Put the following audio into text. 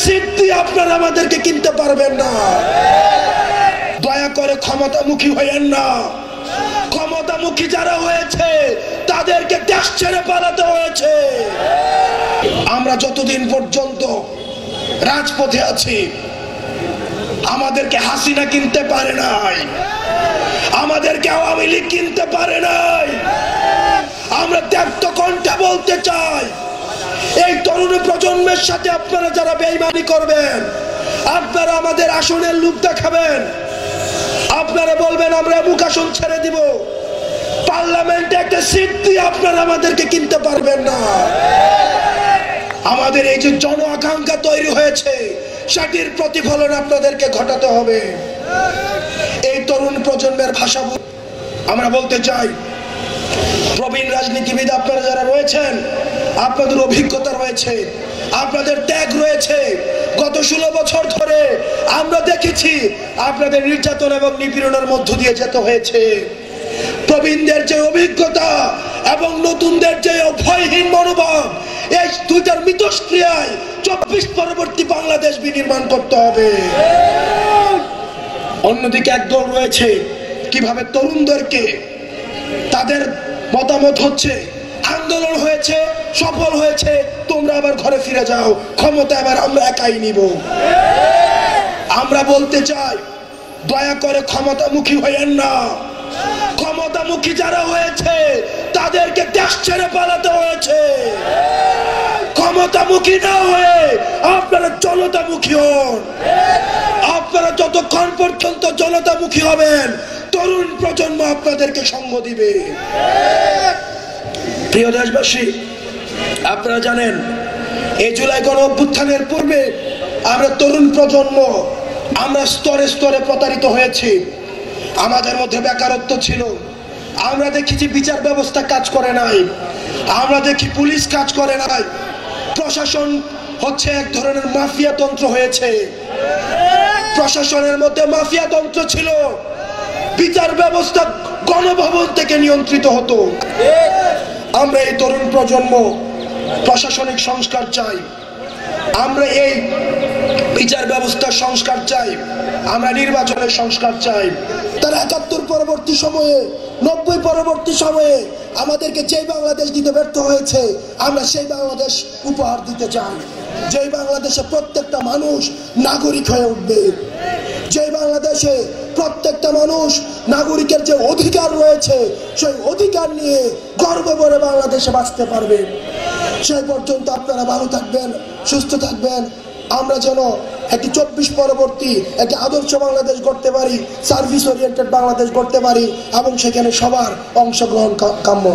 Seat দিয়ে আপনারা আমাদেরকে কিনতে পারবেন না। দয়া করে ক্ষমতামুখী হইয়েন না। ক্ষমতামুখী যারা হয়েছে তাদেরকে দেশ ছেড়ে পালাতে হয়েছে। আমরা যতদিন পর্যন্ত রাজপথে আছি আমাদেরকে হাসিনা কিনতে পারে নাই, আমাদেরকে আওয়ামী লীগ কিনতে পারে নাই। আমরা ত্যাক্ত কণ্ঠে বলতে চাই, এই তরুণ প্রজন্মের সাথে আপনারা যারা বেঈমানি করবেন, আপনারা আমাদের আসনের লোভ দেখাবেন, আপনারা বলবেন আমরা মুখ আসন ছেড়ে দিব, পার্লামেন্টে একটা সিট দিয়ে আপনারা আমাদেরকে কিনতে পারবেন না। আমাদের এই যে জন আকাঙ্ক্ষা তৈরি হয়েছে সেটির প্রতিফলন আপনাদেরকে ঘটাতে হবে। এই তরুণ প্রজন্মের ভাষা আমরা বলতে চাই, প্রবীণ রাজনীতিবিদ আপনারা যারা রয়েছেন, আপনাদের অভিজ্ঞতা রয়েছে, আপনাদের ত্যাগ রয়েছে। গত 16 বছর ধরে আমরা দেখেছি আপনাদের নির্যাতন এবং নিপীড়নের মধ্য দিয়ে যেতে হয়েছে। প্রবীণদের যে অভিজ্ঞতা এবং নতুনদের যে ভয়হীন মনোভাব, এই দুইটার মিথস্ক্রিয়ায় 24 পরবর্তী বাংলাদেশ বিনির্মাণ করতে হবে। অন্যদিকে একদল রয়েছে কিভাবে তরুণদেরকে, তাদের মতামত হচ্ছে আন্দোলন হয়েছে, সফল হয়েছে, তোমরা আবার ঘরে ফিরে যাও, ক্ষমতা এবার আমরা একাই নিব। আমরা বলতে চাই, দয়া করে ক্ষমতামুখী হইয়েন না। ক্ষমতামুখী যারা হয়েছে তাদেরকে দেশ ছেড়ে পালাতে হয়েছে। ক্ষমতামুখী না হয়ে আপনারা জনতামুখী হন। আপনারা যতক্ষণ পর্যন্ত জনতামুখী হবেন তরুণ প্রজন্ম আপনাদেরকে সঙ্গ দিবে। প্রিয় দেশবাসী, আপনারা জানেন এই জুলাই গণ অভ্যুত্থানের পূর্বে আমরা তরুণ প্রজন্ম আমরা স্তরে স্তরে প্রতারিত হয়েছি। আমাদের মধ্যে বেকারত্ব ছিল, আমরা দেখেছি বিচার ব্যবস্থা কাজ করে নাই, আমরা দেখি পুলিশ কাজ করে নাই, প্রশাসন হচ্ছে এক ধরনের মাফিয়া তন্ত্র হয়েছে। প্রশাসনের মধ্যে মাফিয়া তন্ত্র ছিল, বিচার ব্যবস্থা গণভবন থেকে নিয়ন্ত্রিত হতো। আমরা এই তরুণ প্রজন্ম প্রশাসনিক সংস্কার চাই, আমরা এই বিচার ব্যবস্থার সংস্কার চাই, আমরা নির্বাচনের সংস্কার চাই। তারা ৭১ পরবর্তী সময়ে, ৯০ পরবর্তী সময়ে আমাদেরকে যেই বাংলাদেশ দিতে ব্যর্থ হয়েছে আমরা সেই বাংলাদেশ উপহার দিতে চাই, যেই বাংলাদেশে প্রত্যেকটা মানুষ নাগরিক হয়ে উঠবে, যেই বাংলাদেশে প্রত্যেকটা মানুষ নাগরিকের যে অধিকার রয়েছে সেই অধিকার নিয়ে গর্ব করে বাংলাদেশে বাঁচতে পারবে। সেই পর্যন্ত আপনারা ভালো থাকবেন, সুস্থ থাকবেন। আমরা যেন একটি ২৪ পরবর্তী একটি আদর্শ বাংলাদেশ গড়তে পারি, সার্ভিস ওরিয়েন্টেড বাংলাদেশ গড়তে পারি এবং সেখানে সবার অংশগ্রহণ কাম্য।